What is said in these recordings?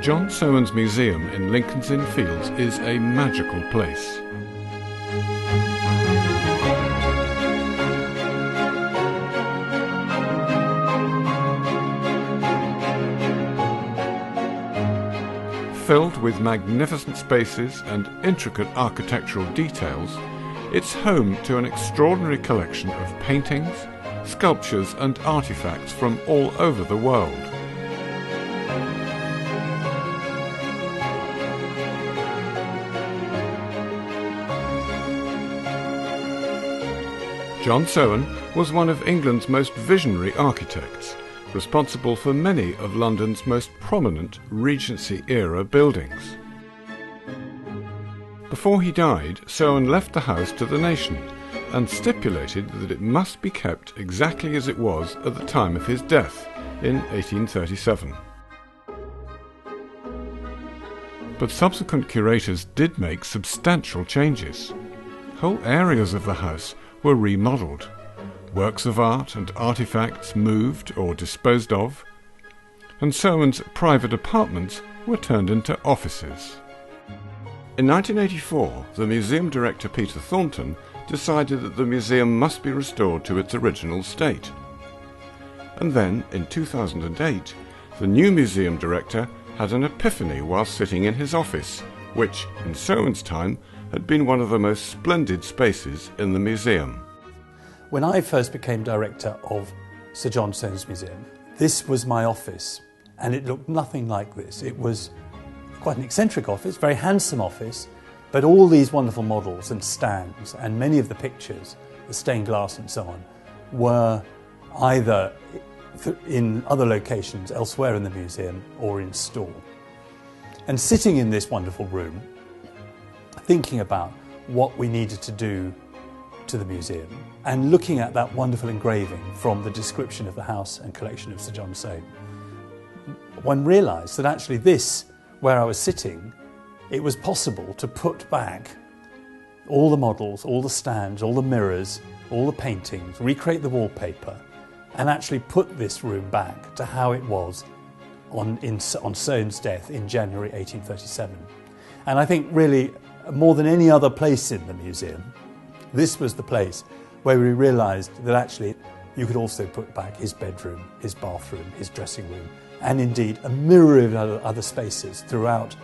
John Soane's Museum in Lincoln's Inn Fields is a magical place. Filled with magnificent spaces and intricate architectural details, it's home to an extraordinary collection of paintings, sculptures and artifacts from all over the world. John Soane was one of England's most visionary architects, responsible for many of London's most prominent Regency-era buildings. Before he died, Soane left the house to the nation and stipulated that it must be kept exactly as it was at the time of his death in 1837. But subsequent curators did make substantial changes. Whole areas of the house were remodelled. Works of art and artifacts moved or disposed of, and Soane's private apartments were turned into offices. In 1984, the museum director Peter Thornton decided that the museum must be restored to its original state. And then, in 2008, the new museum director had an epiphany while sitting in his office, which, in Soane's time, had been one of the most splendid spaces in the museum. When I first became director of Sir John Soane's Museum, this was my office, and it looked nothing like this. It was quite an eccentric office, very handsome office, but all these wonderful models and stands and many of the pictures, the stained glass and so on, were either in other locations elsewhere in the museum or in store. And sitting in this wonderful room, thinking about what we needed to do to the museum and looking at that wonderful engraving from the description of the house and collection of Sir John Soane, one realised that actually this, where I was sitting, it was possible to put back all the models, all the stands, all the mirrors, all the paintings, recreate the wallpaper, and actually put this room back to how it was on Soane's death in January 1837. And I think really, more than any other place in the museum, this was the place where we realised that actually you could also put back his bedroom, his bathroom, his dressing room, and indeed a myriad of other spaces throughout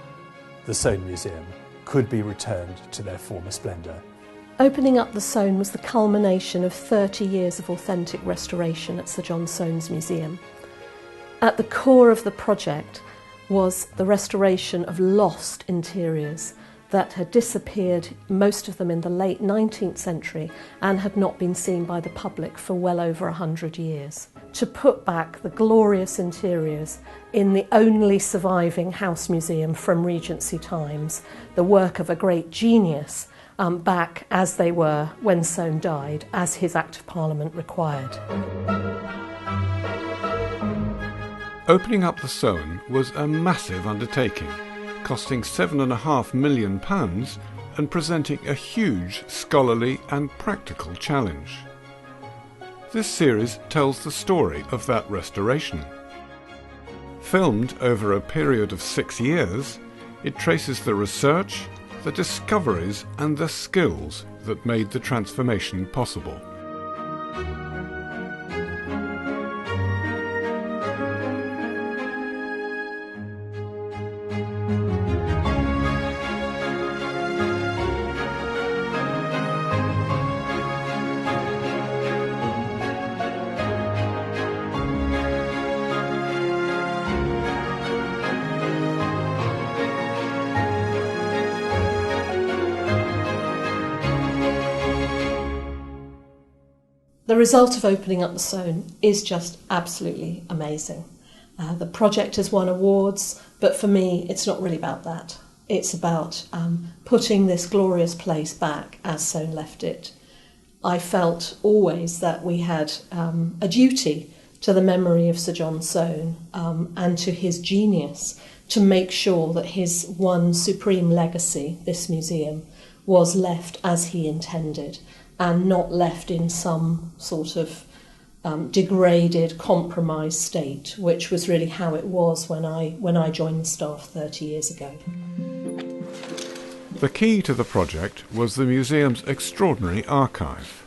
the Soane Museum could be returned to their former splendour. Opening up the Soane was the culmination of 30 years of authentic restoration at Sir John Soane's Museum. At the core of the project was the restoration of lost interiors that had disappeared, most of them in the late 19th century, and had not been seen by the public for well over 100 years. To put back the glorious interiors in the only surviving house museum from Regency times, the work of a great genius, back as they were when Soane died, as his Act of Parliament required. Opening up the Soane was a massive undertaking, costing £7.5 million and presenting a huge scholarly and practical challenge. This series tells the story of that restoration. Filmed over a period of 6 years, it traces the research, the discoveries and the skills that made the transformation possible. The result of opening up the Soane is just absolutely amazing. The project has won awards, but for me it's not really about that. It's about putting this glorious place back as Soane left it. I felt always that we had a duty to the memory of Sir John Soane and to his genius to make sure that his one supreme legacy, this museum, was left as he intended, and not left in some sort of degraded, compromised state, which was really how it was when I joined the staff 30 years ago. The key to the project was the museum's extraordinary archive,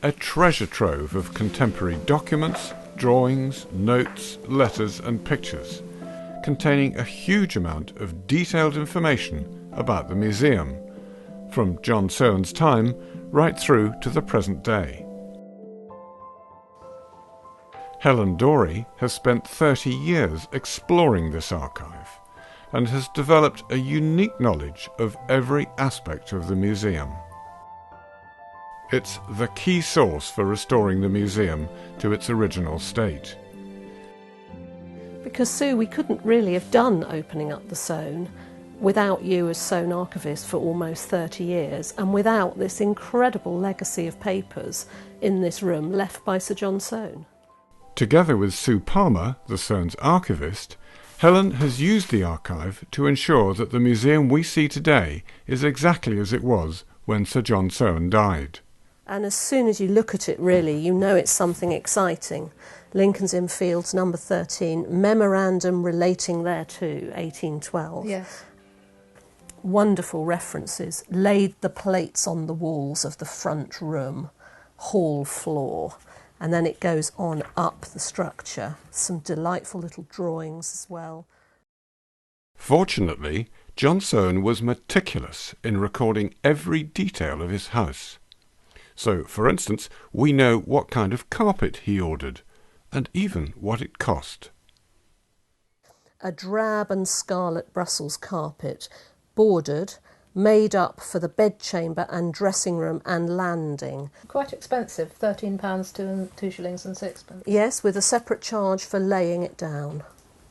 a treasure trove of contemporary documents, drawings, notes, letters and pictures, containing a huge amount of detailed information about the museum, from John Soane's time right through to the present day. Helen Dorey has spent 30 years exploring this archive and has developed a unique knowledge of every aspect of the museum. It's the key source for restoring the museum to its original state. Because, Sue, we couldn't really have done Opening Up the Soane without you as Soane archivist for almost 30 years and without this incredible legacy of papers in this room left by Sir John Soane. Together with Sue Palmer, the Soane's archivist, Helen has used the archive to ensure that the museum we see today is exactly as it was when Sir John Soane died. And as soon as you look at it, really, you know it's something exciting. Lincoln's Inn Fields, number 13, memorandum relating thereto, 1812. Yes. Wonderful references. Laid the plates on the walls of the front room, hall floor. And then it goes on up the structure. Some delightful little drawings as well. Fortunately, John Soane was meticulous in recording every detail of his house. So, for instance, we know what kind of carpet he ordered, and even what it cost. A drab and scarlet Brussels carpet, bordered, made up for the bedchamber and dressing room and landing. Quite expensive, £13, 2 shillings and sixpence. Yes, with a separate charge for laying it down.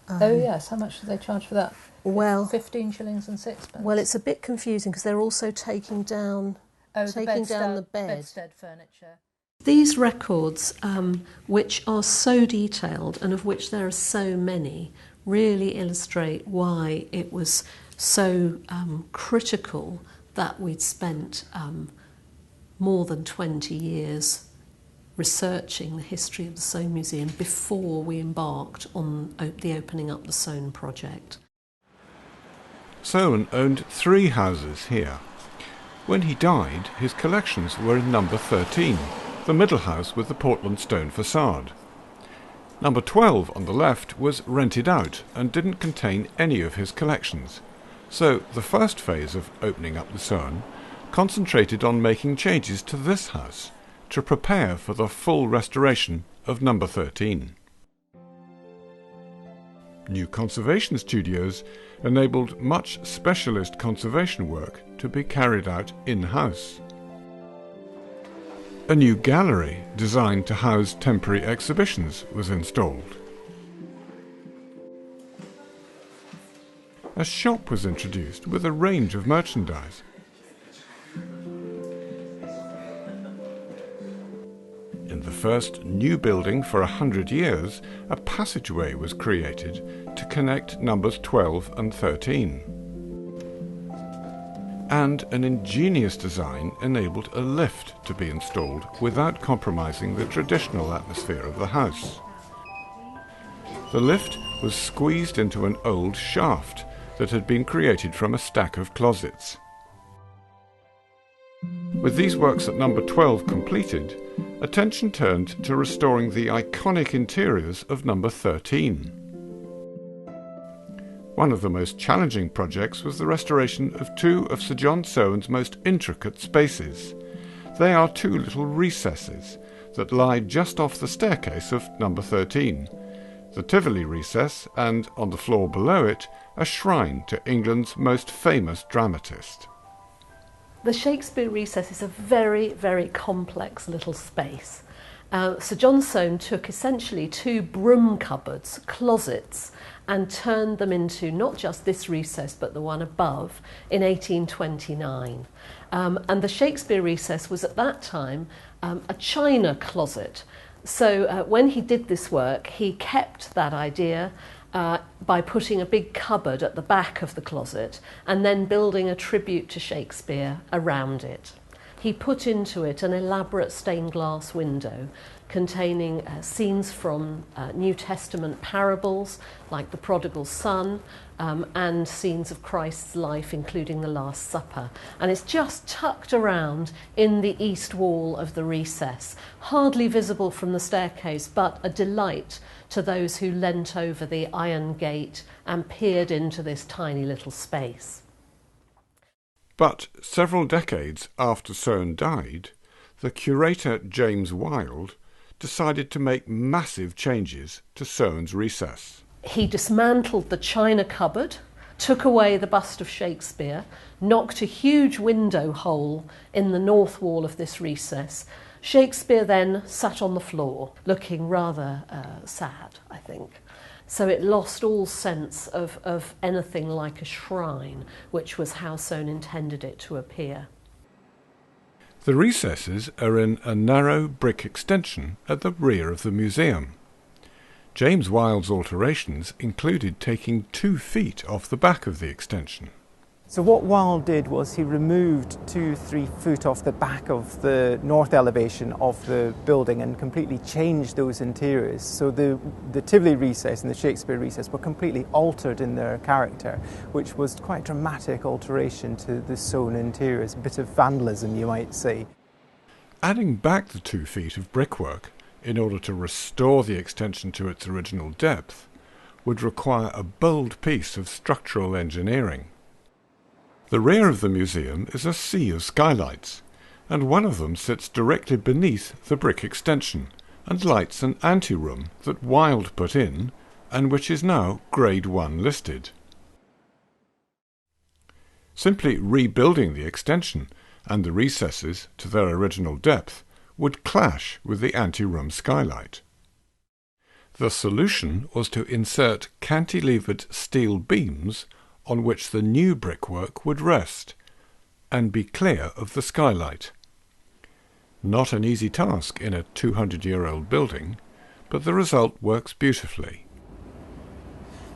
Oh yes, how much do they charge for that? Well, 15 shillings and sixpence. Well, it's a bit confusing because they're also taking down the bed. Bedstead furniture. These records, which are so detailed and of which there are so many, really illustrate why it was so critical that we'd spent more than 20 years researching the history of the Soane Museum before we embarked on the Opening Up the Soane project. Soane owned 3 houses here. When he died, his collections were in number 13, the middle house with the Portland stone facade. Number 12 on the left was rented out and didn't contain any of his collections. So the first phase of Opening Up the Soane concentrated on making changes to this house to prepare for the full restoration of number 13. New conservation studios enabled much specialist conservation work to be carried out in-house. A new gallery designed to house temporary exhibitions was installed. A shop was introduced with a range of merchandise. In the first new building for 100 years, a passageway was created to connect numbers 12 and 13. And an ingenious design enabled a lift to be installed without compromising the traditional atmosphere of the house. The lift was squeezed into an old shaft that had been created from a stack of closets. With these works at number 12 completed, attention turned to restoring the iconic interiors of number 13. One of the most challenging projects was the restoration of 2 of Sir John Soane's most intricate spaces. They are 2 little recesses that lie just off the staircase of number 13, the Tivoli recess, and, on the floor below it, a shrine to England's most famous dramatist. The Shakespeare Recess is a very, very complex little space. Sir John Soane took essentially 2 broom cupboards, closets, and turned them into not just this recess but the one above in 1829. And the Shakespeare Recess was at that time a china closet. So when he did this work, he kept that idea by putting a big cupboard at the back of the closet and then building a tribute to Shakespeare around it. He put into it an elaborate stained glass window containing scenes from New Testament parables like the prodigal son and scenes of Christ's life, including the Last Supper. And it's just tucked around in the east wall of the recess, hardly visible from the staircase, but a delight to those who leant over the iron gate and peered into this tiny little space. But several decades after Soane died, the curator James Wilde decided to make massive changes to Soane's recess. He dismantled the china cupboard, took away the bust of Shakespeare, knocked a huge window hole in the north wall of this recess. Shakespeare then sat on the floor, looking rather sad, I think. So it lost all sense of anything like a shrine, which was how Soane intended it to appear. The recesses are in a narrow brick extension at the rear of the museum. James Wilde's alterations included taking 2 feet off the back of the extension. So what Wilde did was he removed 2-3 foot off the back of the north elevation of the building and completely changed those interiors. So the Tivoli recess and the Shakespeare recess were completely altered in their character, which was quite a dramatic alteration to the Soane interiors, a bit of vandalism, you might say. Adding back the 2 feet of brickwork in order to restore the extension to its original depth would require a bold piece of structural engineering. The rear of the museum is a sea of skylights, and one of them sits directly beneath the brick extension and lights an anteroom that Wilde put in and which is now Grade 1 listed. Simply rebuilding the extension and the recesses to their original depth would clash with the anteroom skylight. The solution was to insert cantilevered steel beams on which the new brickwork would rest, and be clear of the skylight. Not an easy task in a 200-year-old building, but the result works beautifully.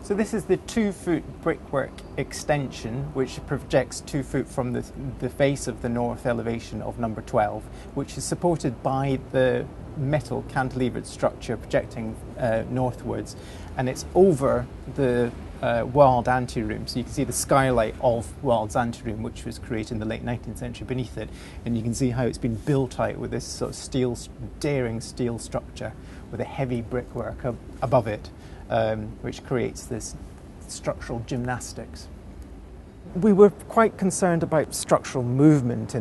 So this is the 2-foot brickwork extension, which projects 2 foot from the face of the north elevation of number 12, which is supported by the metal cantilevered structure projecting northwards, and it's over the Wilde anteroom. So you can see the skylight of Wilde's anteroom, which was created in the late 19th century, beneath it, and you can see how it's been built out with this sort of daring steel structure with a heavy brickwork above it, which creates this structural gymnastics. We were quite concerned about structural movement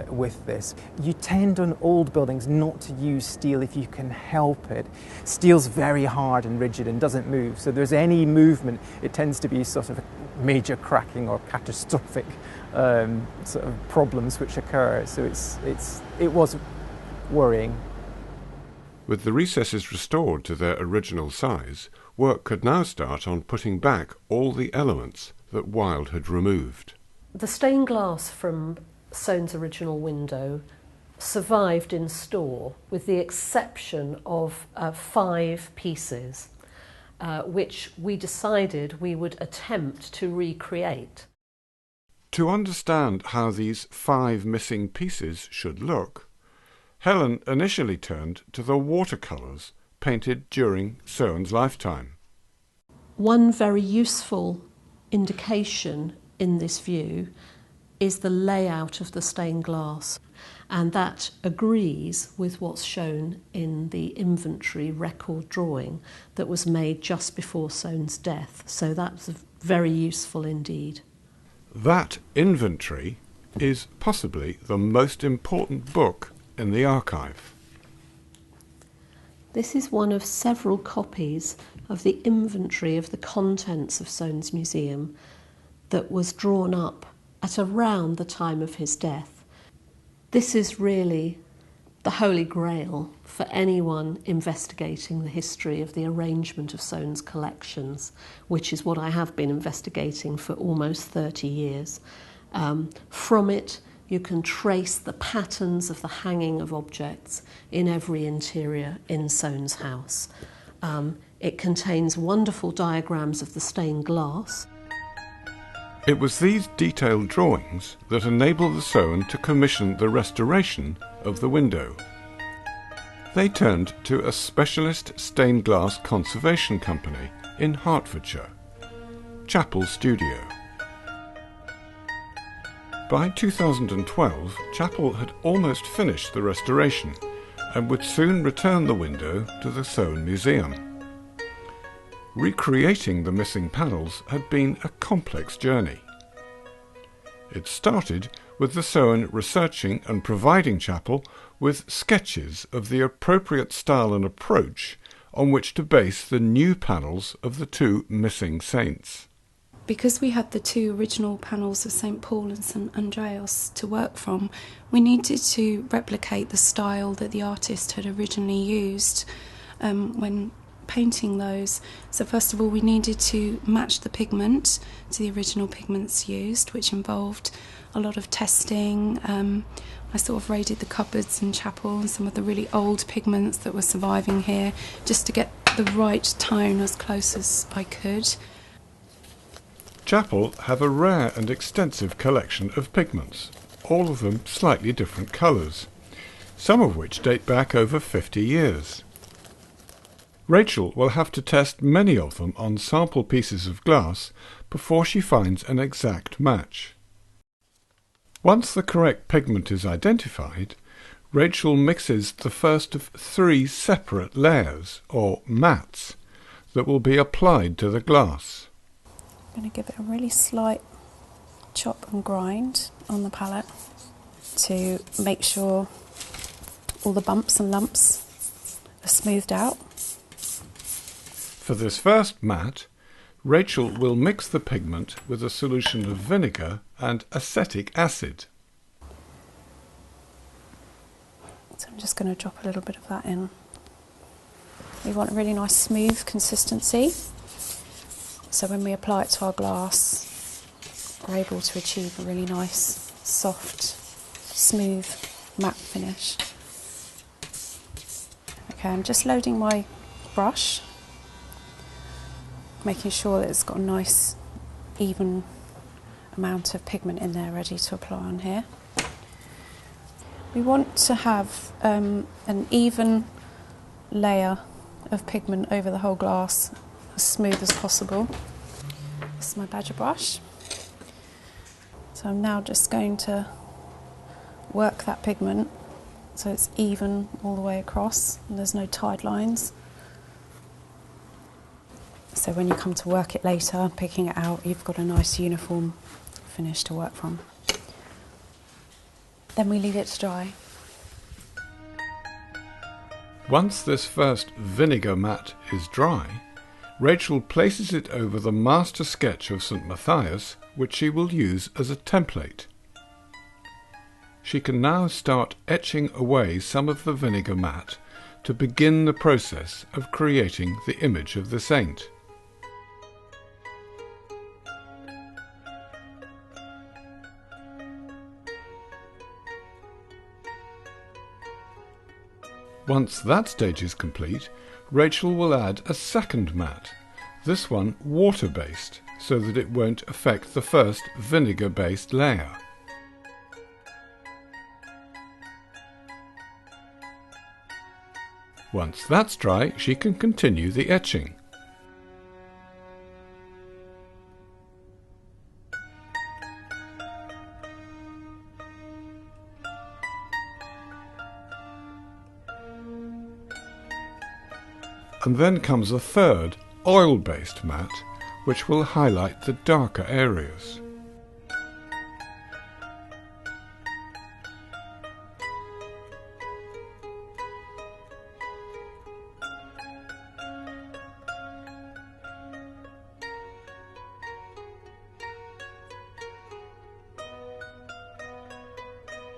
with this. You tend on old buildings not to use steel if you can help it. Steel's very hard and rigid and doesn't move, so if there's any movement, it tends to be sort of a major cracking or catastrophic sort of problems which occur. So it was worrying. With the recesses restored to their original size, work could now start on putting back all the elements that Wilde had removed. The stained glass from Soane's original window survived in store, with the exception of 5 pieces, which we decided we would attempt to recreate. To understand how these 5 missing pieces should look, Helen initially turned to the watercolours painted during Soane's lifetime. One very useful indication in this view is the layout of the stained glass, and that agrees with what's shown in the inventory record drawing that was made just before Soane's death, so that's very useful indeed. That inventory is possibly the most important book in the archive. This is one of several copies of the inventory of the contents of Soane's museum that was drawn up at around the time of his death. This is really the holy grail for anyone investigating the history of the arrangement of Soane's collections, which is what I have been investigating for almost 30 years. From it, you can trace the patterns of the hanging of objects in every interior in Soane's house. It contains wonderful diagrams of the stained glass. It was these detailed drawings that enabled the Soane to commission the restoration of the window. They turned to a specialist stained glass conservation company in Hertfordshire, Chapel Studio. By 2012, Chapel had almost finished the restoration and would soon return the window to the Soane Museum. Recreating the missing panels had been a complex journey. It started with the Soane researching and providing Chapel with sketches of the appropriate style and approach on which to base the new panels of the two missing saints. Because we had the two original panels of St Paul and St Andreas to work from, we needed to replicate the style that the artist had originally used when painting those. So first of all, we needed to match the pigment to the original pigments used, which involved a lot of testing. I sort of raided the cupboards in Chapel and some of the really old pigments that were surviving here, just to get the right tone as close as I could. Chapel have a rare and extensive collection of pigments, all of them slightly different colours, some of which date back over 50 years. Rachel will have to test many of them on sample pieces of glass before she finds an exact match. Once the correct pigment is identified, Rachel mixes the first of 3 separate layers, or mats, that will be applied to the glass. I'm going to give it a really slight chop and grind on the palette to make sure all the bumps and lumps are smoothed out. For this first mat, Rachel will mix the pigment with a solution of vinegar and acetic acid. So I'm just going to drop a little bit of that in. We want a really nice smooth consistency, so when we apply it to our glass, we're able to achieve a really nice, soft, smooth, matte finish. Okay, I'm just loading my brush, making sure that it's got a nice, even amount of pigment in there ready to apply on here. We want to have an even layer of pigment over the whole glass, as smooth as possible. This is my badger brush. So I'm now just going to work that pigment so it's even all the way across and there's no tied lines. So when you come to work it later, picking it out, you've got a nice uniform finish to work from. Then we leave it to dry. Once this first vinegar mat is dry, Rachel places it over the master sketch of St Matthias, which she will use as a template. She can now start etching away some of the vinegar mat to begin the process of creating the image of the saint. Once that stage is complete, Rachel will add a second mat, this one water-based, so that it won't affect the first vinegar-based layer. Once that's dry, she can continue the etching. And then comes a third, oil-based mat, which will highlight the darker areas.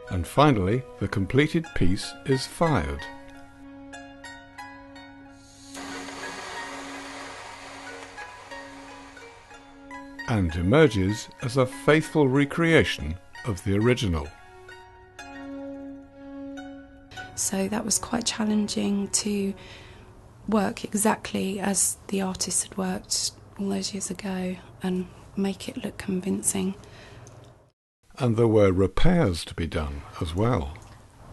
And finally, the completed piece is fired. And emerges as a faithful recreation of the original. So that was quite challenging to work exactly as the artist had worked all those years ago, and make it look convincing. And there were repairs to be done as well.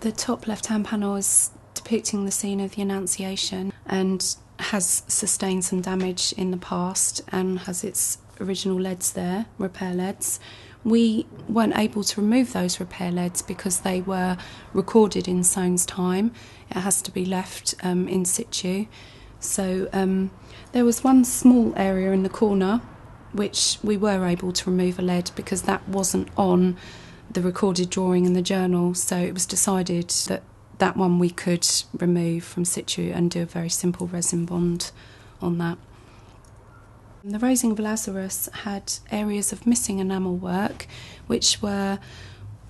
The top left-hand panel is depicting the scene of the Annunciation and has sustained some damage in the past and has its original leads there, repair leads. We weren't able to remove those repair leads because they were recorded in Soane's time. It has to be left in situ. So there was one small area in the corner which we were able to remove a lead because that wasn't on the recorded drawing in the journal. So it was decided that that one we could remove from situ and do a very simple resin bond on that. The Raising of Lazarus had areas of missing enamel work which were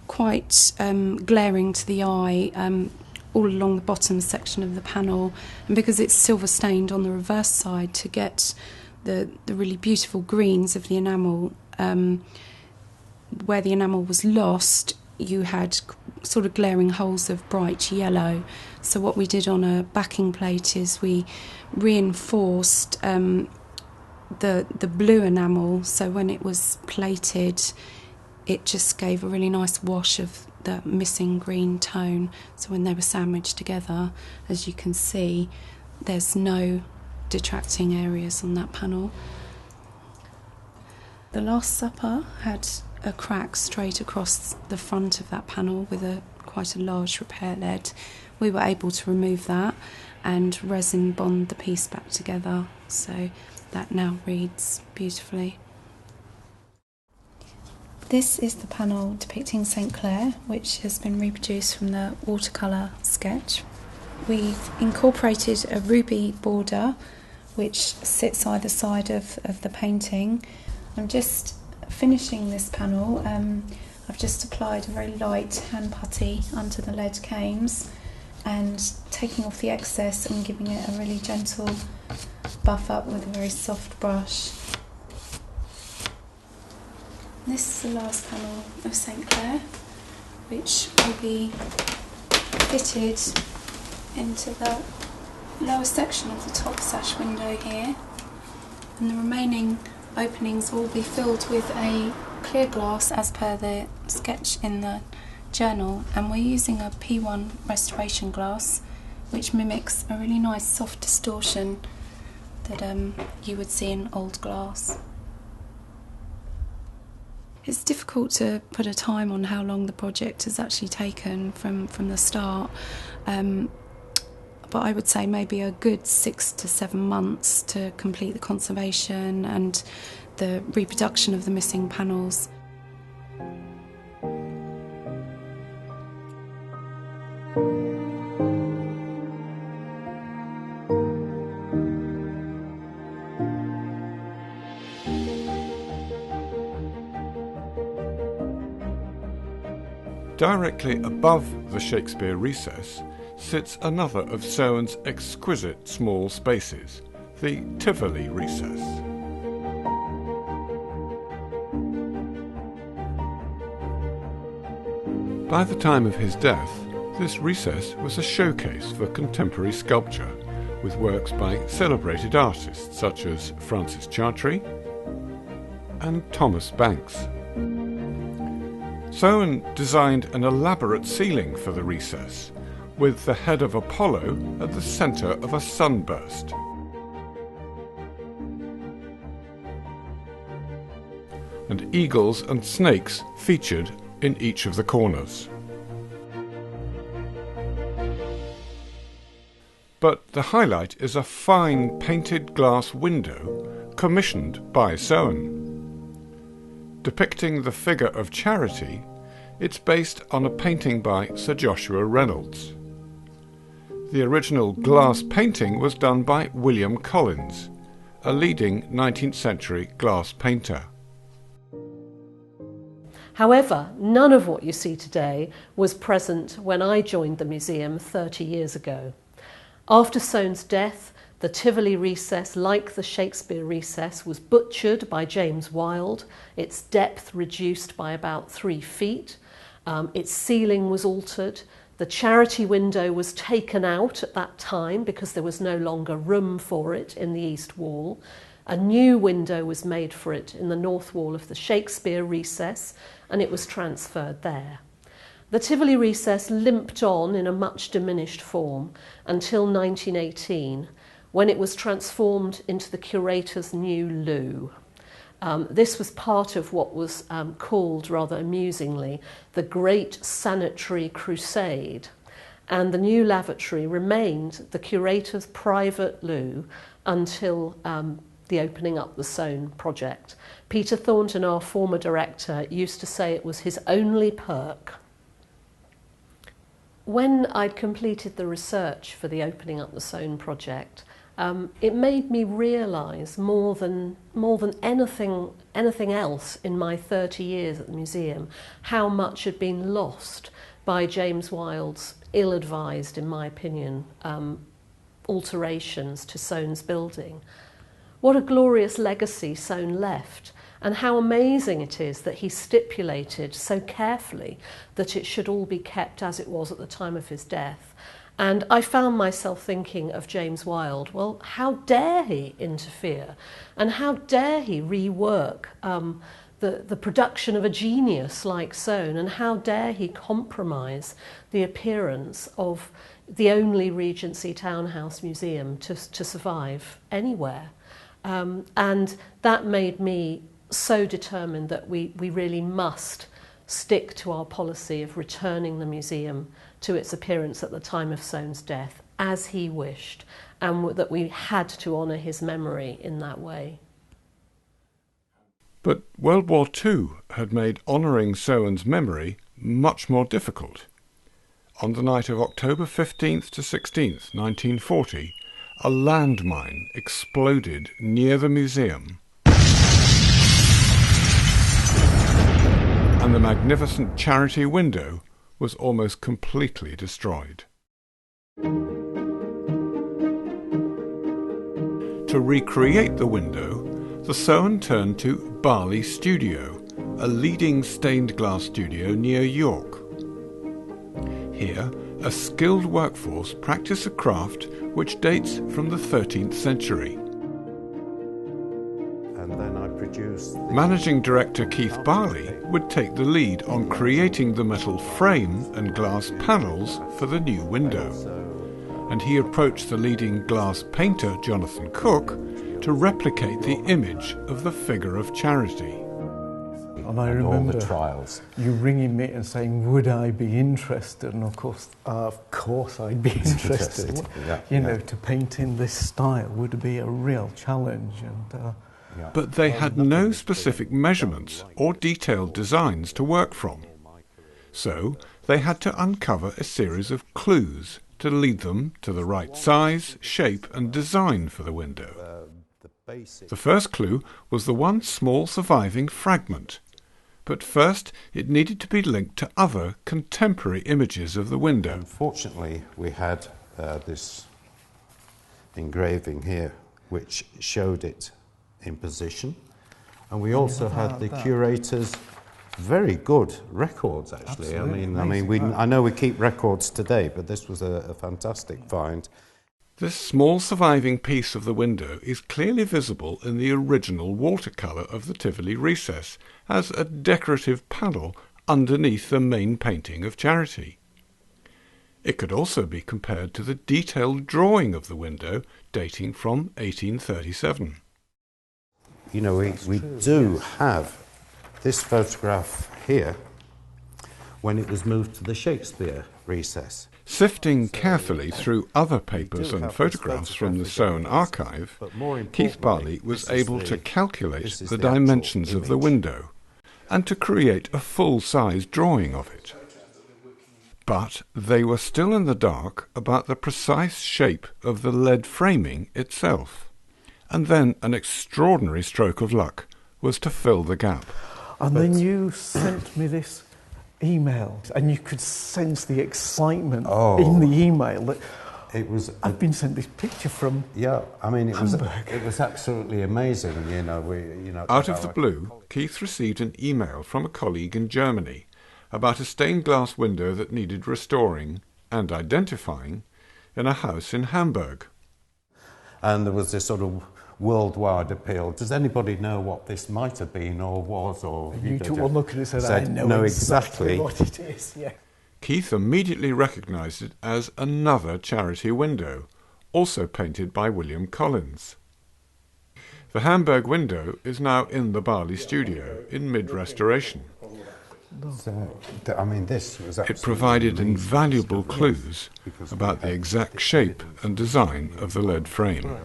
quite glaring to the eye all along the bottom section of the panel, and because it's silver stained on the reverse side, to get the really beautiful greens of the enamel, where the enamel was lost you had sort of glaring holes of bright yellow. So what we did on a backing plate is we reinforced the blue enamel, so when it was plated it just gave a really nice wash of the missing green tone. So when they were sandwiched together, as you can see, there's no detracting areas on that panel. The Last Supper had a crack straight across the front of that panel with quite a large repair lead. We were able to remove that and resin bond the piece back together, so that now reads beautifully. This is the panel depicting St Clair, which has been reproduced from the watercolour sketch. We've incorporated a ruby border which sits either side of the painting. I'm just finishing this panel. I've just applied a very light hand putty under the lead cames and taking off the excess and giving it a really gentle buff up with a very soft brush. This is the last panel of St Clair, which will be fitted into the lower section of the top sash window here, and the remaining openings will be filled with a clear glass as per the sketch in the journal, and we're using a P1 restoration glass which mimics a really nice soft distortion that you would see in old glass. It's difficult to put a time on how long the project has actually taken from the start, but I would say maybe a good 6 to 7 months to complete the conservation and the reproduction of the missing panels. Directly above the Shakespeare Recess sits another of Soane's exquisite small spaces, the Tivoli Recess. By the time of his death, this recess was a showcase for contemporary sculpture, with works by celebrated artists such as Francis Chartrey and Thomas Banks. Soane designed an elaborate ceiling for the recess, with the head of Apollo at the centre of a sunburst. And eagles and snakes featured in each of the corners. But the highlight is a fine painted glass window commissioned by Soane. Depicting the figure of Charity, it's based on a painting by Sir Joshua Reynolds. The original glass painting was done by William Collins, a leading 19th century glass painter. However, none of what you see today was present when I joined the museum 30 years ago. After Soane's death, the Tivoli Recess, like the Shakespeare Recess, was butchered by James Wilde, its depth reduced by about 3 feet, its ceiling was altered, the Charity window was taken out at that time because there was no longer room for it in the east wall, A new window was made for it in the north wall of the Shakespeare Recess, and it was transferred there. The Tivoli Recess limped on in a much diminished form until 1918, when it was transformed into the curator's new loo. This was part of what was called, rather amusingly, the Great Sanitary Crusade, and the new lavatory remained the curator's private loo until the Opening Up the Soane project. Peter Thornton, our former director, used to say it was his only perk. When I'd completed the research for the Opening Up the Soane project, it made me realise more than anything else in my 30 years at the museum how much had been lost by James Wilde's ill-advised, in my opinion, alterations to Soane's building. What a glorious legacy Soane left, and how amazing it is that he stipulated so carefully that it should all be kept as it was at the time of his death. And I found myself thinking of James Wilde, well, how dare he interfere? And how dare he rework the production of a genius like Soane? And how dare he compromise the appearance of the only Regency townhouse museum to survive anywhere? And that made me so determined that we really must stick to our policy of returning the museum to its appearance at the time of Soane's death, as he wished, and that we had to honour his memory in that way. But World War II had made honouring Soane's memory much more difficult. On the night of October 15th to 16th, 1940, a landmine exploded near the museum, and the magnificent charity window was almost completely destroyed. To recreate the window, the Soane turned to Barley Studio, a leading stained glass studio near York. Here, a skilled workforce practice a craft which dates from the 13th century. Managing director Keith Barley would take the lead on creating the metal frame and glass panels for the new window, and he approached the leading glass painter Jonathan Cook to replicate the image of the figure of charity. And I remember you ringing me and saying, would I be interested? And of course I'd be interested. You know, to paint in this style would be a real challenge. And but they had no specific measurements or detailed designs to work from. So they had to uncover a series of clues to lead them to the right size, shape and design for the window. The first clue was the one small surviving fragment, but first it needed to be linked to other contemporary images of the window. Unfortunately, we had this engraving here which showed it in position, and we also had the curator's very good records, actually. I know we keep records today, but this was a fantastic find. This small surviving piece of the window is clearly visible in the original watercolour of the Tivoli Recess as a decorative panel underneath the main painting of Charity. It could also be compared to the detailed drawing of the window dating from 1837. You know, we do have this photograph here when it was moved to the Shakespeare Recess. Sifting carefully through other papers and photographs from the Soane archive, Keith Barley was able to calculate the dimensions of the window and to create a full-size drawing of it. But they were still in the dark about the precise shape of the lead framing itself. And then an extraordinary stroke of luck was to fill the gap. And then you sent me this email, and you could sense the excitement in the email. I've been sent this picture from Hamburg. It was absolutely amazing. Out of the blue, Keith received an email from a colleague in Germany about a stained glass window that needed restoring and identifying in a house in Hamburg. And there was this sort of worldwide appeal. Does anybody know what this might have been or was? Or you took one look at it and said, I know exactly what it is. Yeah. Keith immediately recognised it as another charity window, also painted by William Collins. The Hamburg window is now in the Barley studio in mid-restoration. So, I mean, this was It provided invaluable clues about the exact shape and design of the lead frame.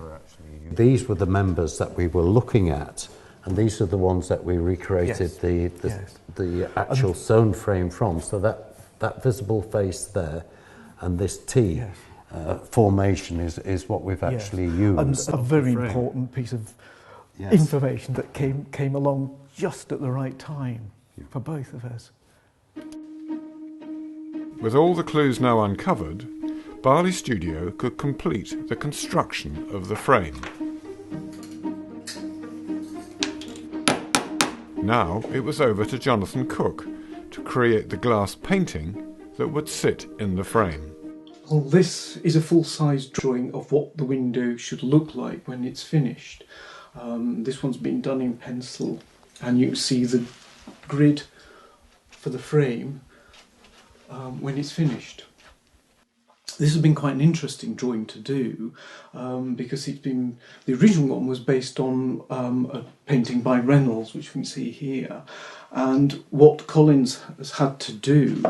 These were the members that we were looking at, and these are the ones that we recreated the actual Soane frame from. So that visible face there and this T formation is what we've actually used. And a very important piece of information that came along just at the right time for both of us. With all the clues now uncovered, Barley Studio could complete the construction of the frame. Now it was over to Jonathan Cook to create the glass painting that would sit in the frame. Well, this is a full-size drawing of what the window should look like when it's finished. This one's been done in pencil, and you can see the grid for the frame when it's finished. This has been quite an interesting drawing to do because the original one was based on a painting by Reynolds, which we can see here, and what Collins has had to do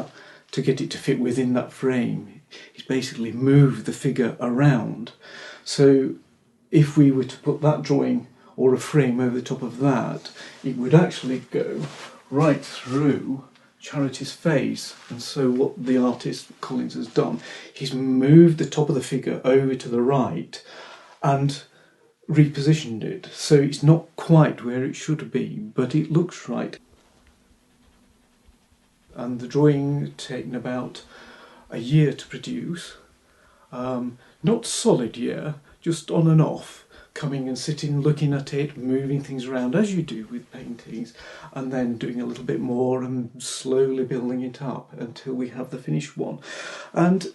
to get it to fit within that frame is basically move the figure around. So if we were to put that drawing or a frame over the top of that, it would actually go right through Charity's face. And so what the artist Collins has done, he's moved the top of the figure over to the right and repositioned it. So it's not quite where it should be, but it looks right. And the drawing taken about a year to produce. Not solid year, just on and off, coming and sitting, looking at it, moving things around as you do with paintings, and then doing a little bit more and slowly building it up until we have the finished one. And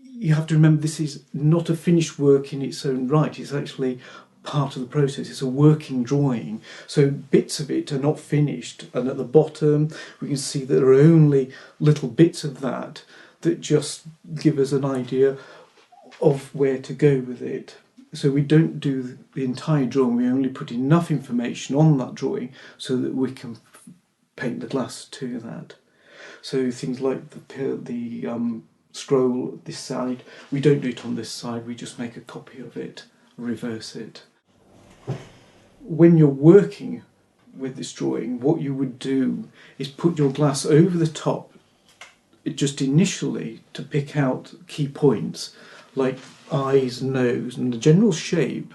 you have to remember, this is not a finished work in its own right, it's actually part of the process. It's a working drawing, so bits of it are not finished, and at the bottom we can see there are only little bits of that just give us an idea of where to go with it. So we don't do the entire drawing, we only put enough information on that drawing so that we can paint the glass to that. So things like the scroll this side, we don't do it on this side, we just make a copy of it, reverse it. When you're working with this drawing, what you would do is put your glass over the top just initially to pick out key points like eyes, nose and the general shape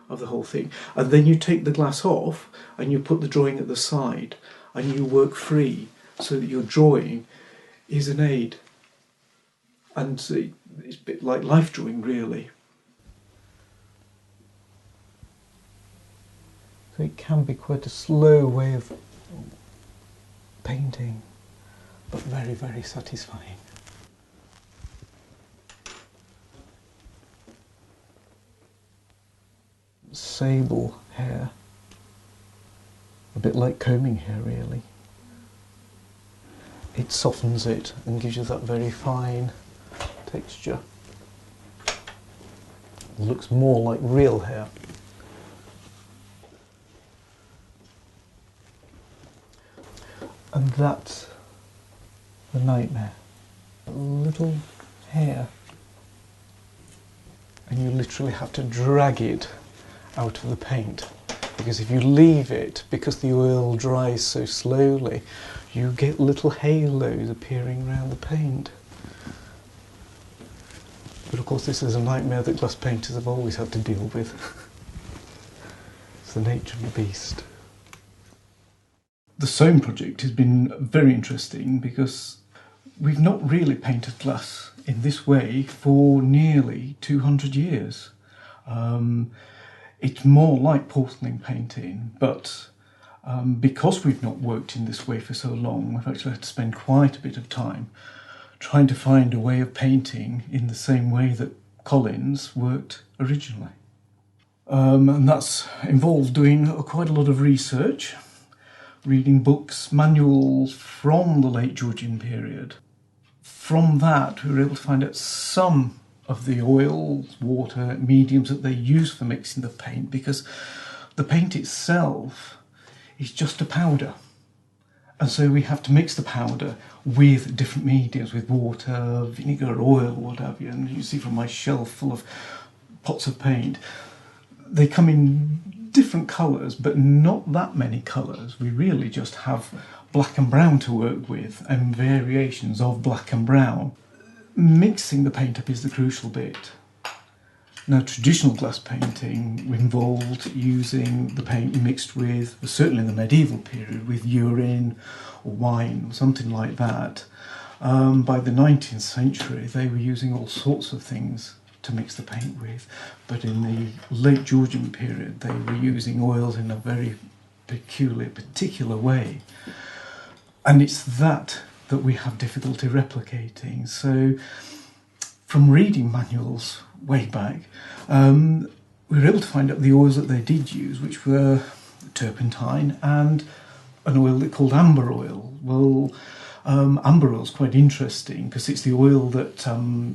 of the whole thing, and then you take the glass off and you put the drawing at the side and you work free so that your drawing is an aid, and it's a bit like life drawing really. So it can be quite a slow way of painting, but very, very satisfying. Sable hair, a bit like combing hair really. It softens it and gives you that very fine texture. It looks more like real hair. And that's the nightmare. A little hair, and you literally have to drag it out of the paint, because if you leave it, because the oil dries so slowly, you get little halos appearing around the paint. But of course this is a nightmare that glass painters have always had to deal with. It's the nature of the beast. The Soane project has been very interesting because we've not really painted glass in this way for nearly 200 years. It's more like porcelain painting, but because we've not worked in this way for so long, we've actually had to spend quite a bit of time trying to find a way of painting in the same way that Collins worked originally. And that's involved doing quite a lot of research, reading books, manuals from the late Georgian period. From that, we were able to find out some of the oils, water, mediums that they use for mixing the paint, because the paint itself is just a powder. And so we have to mix the powder with different mediums, with water, vinegar, oil, what have you. And you see from my shelf full of pots of paint, they come in different colours, but not that many colours. We really just have black and brown to work with, and variations of black and brown. Mixing the paint up is the crucial bit. Now, traditional glass painting involved using the paint mixed with, certainly in the medieval period, with urine or wine or something like that. By the 19th century, they were using all sorts of things to mix the paint with, but in the late Georgian period, they were using oils in a very particular way. And it's that we have difficulty replicating. So, from reading manuals way back, we were able to find out the oils that they did use, which were turpentine and an oil they called amber oil. Well, amber oil is quite interesting because it's the oil that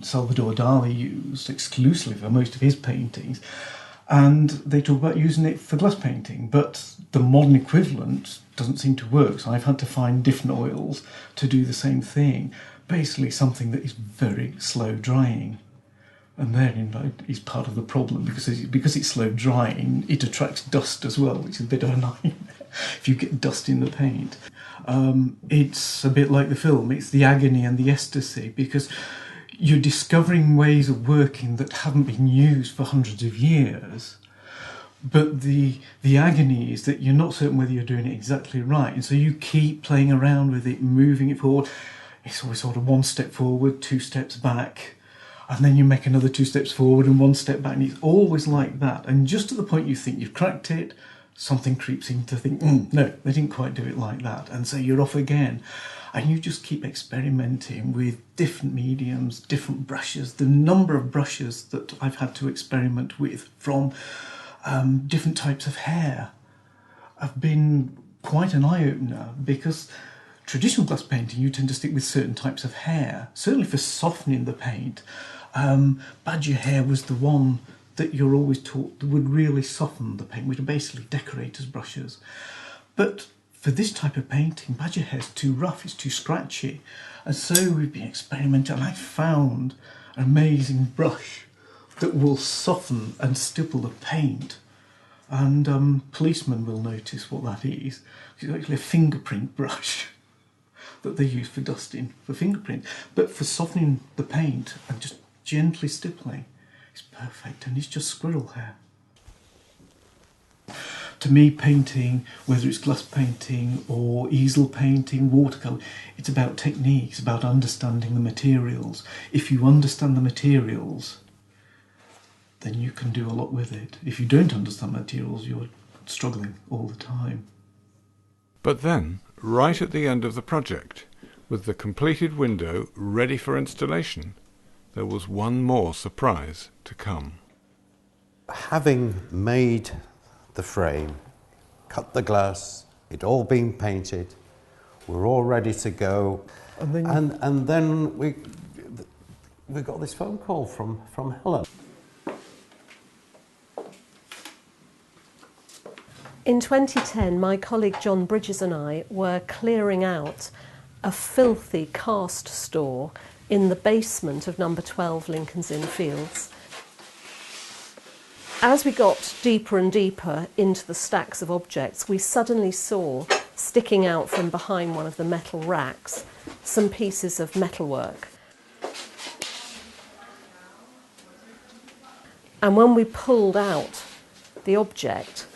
Salvador Dali used exclusively for most of his paintings, and they talk about using it for glass painting, but the modern equivalent doesn't seem to work, so I've had to find different oils to do the same thing. Basically something that is very slow drying. And therein is part of the problem, because it's slow drying, it attracts dust as well, which is a bit of a nightmare if you get dust in the paint. It's a bit like the film, it's the agony and the ecstasy, because you're discovering ways of working that haven't been used for hundreds of years, but the agony is that you're not certain whether you're doing it exactly right, and so you keep playing around with it, moving it forward. It's always sort of one step forward, 2 steps back, and then you make another 2 steps forward and 1 step back, and it's always like that. And just at the point you think you've cracked it, something creeps in to think, no, they didn't quite do it like that, and so you're off again. And you just keep experimenting with different mediums, different brushes. The number of brushes that I've had to experiment with from different types of hair have been quite an eye-opener, because traditional glass painting, you tend to stick with certain types of hair, certainly for softening the paint. Badger hair was the one that you're always taught that would really soften the paint, which are basically decorators' brushes. But for this type of painting, badger hair's too rough, it's too scratchy. And so we've been experimenting, and I found an amazing brush that will soften and stipple the paint. And policemen will notice what that is. It's actually a fingerprint brush that they use for dusting, for fingerprint. But for softening the paint and just gently stippling, it's perfect, and it's just squirrel hair. To me, painting, whether it's glass painting or easel painting, watercolour, it's about technique, it's about understanding the materials. If you understand the materials, then you can do a lot with it. If you don't understand materials, you're struggling all the time. But then, right at the end of the project, with the completed window ready for installation, there was one more surprise to come. Having made the frame, cut the glass, it all been painted, we're all ready to go, and then we got this phone call from Helen. In 2010, my colleague John Bridges and I were clearing out a filthy cast store in the basement of number 12 Lincoln's Inn Fields. As we got deeper and deeper into the stacks of objects, we suddenly saw, sticking out from behind one of the metal racks, some pieces of metalwork. And when we pulled out the object,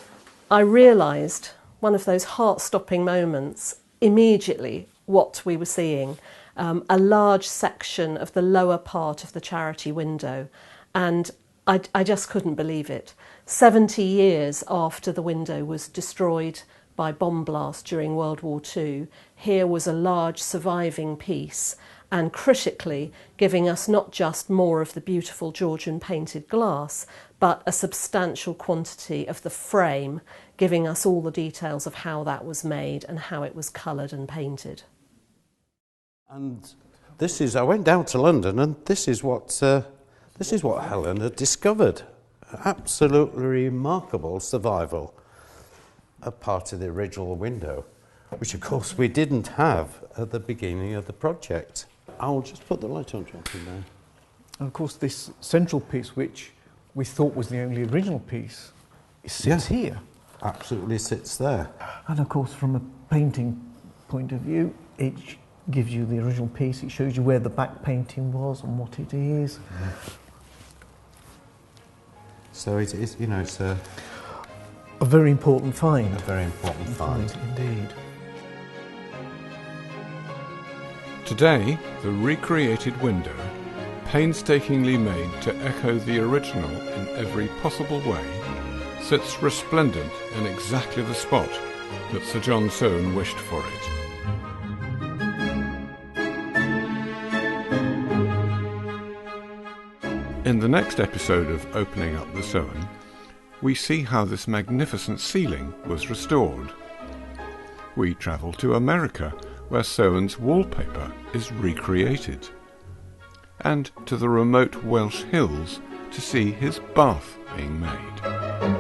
I realised, one of those heart-stopping moments, immediately what we were seeing. A large section of the lower part of the charity window, and I just couldn't believe it. 70 years after the window was destroyed by bomb blast during World War II, here was a large surviving piece, and critically giving us not just more of the beautiful Georgian painted glass, but a substantial quantity of the frame, giving us all the details of how that was made and how it was coloured and painted. And this is, I went down to London, and this is what Helen had discovered. Absolutely remarkable survival of part of the original window, which of course we didn't have at the beginning of the project. I'll just put the light on, Jonathan, there. And of course this central piece, which we thought was the only original piece, sits here. Absolutely sits there. And of course from a painting point of view, it gives you the original piece, it shows you where the back painting was and what it is. Yeah. So it is, you know, it's a very important find. A very important find. Indeed. Today, the recreated window, painstakingly made to echo the original in every possible way, sits resplendent in exactly the spot that Sir John Soane wished for it. In the next episode of Opening Up the Soane, we see how this magnificent ceiling was restored. We travel to America, where Soane's wallpaper is recreated, and to the remote Welsh hills to see his bath being made.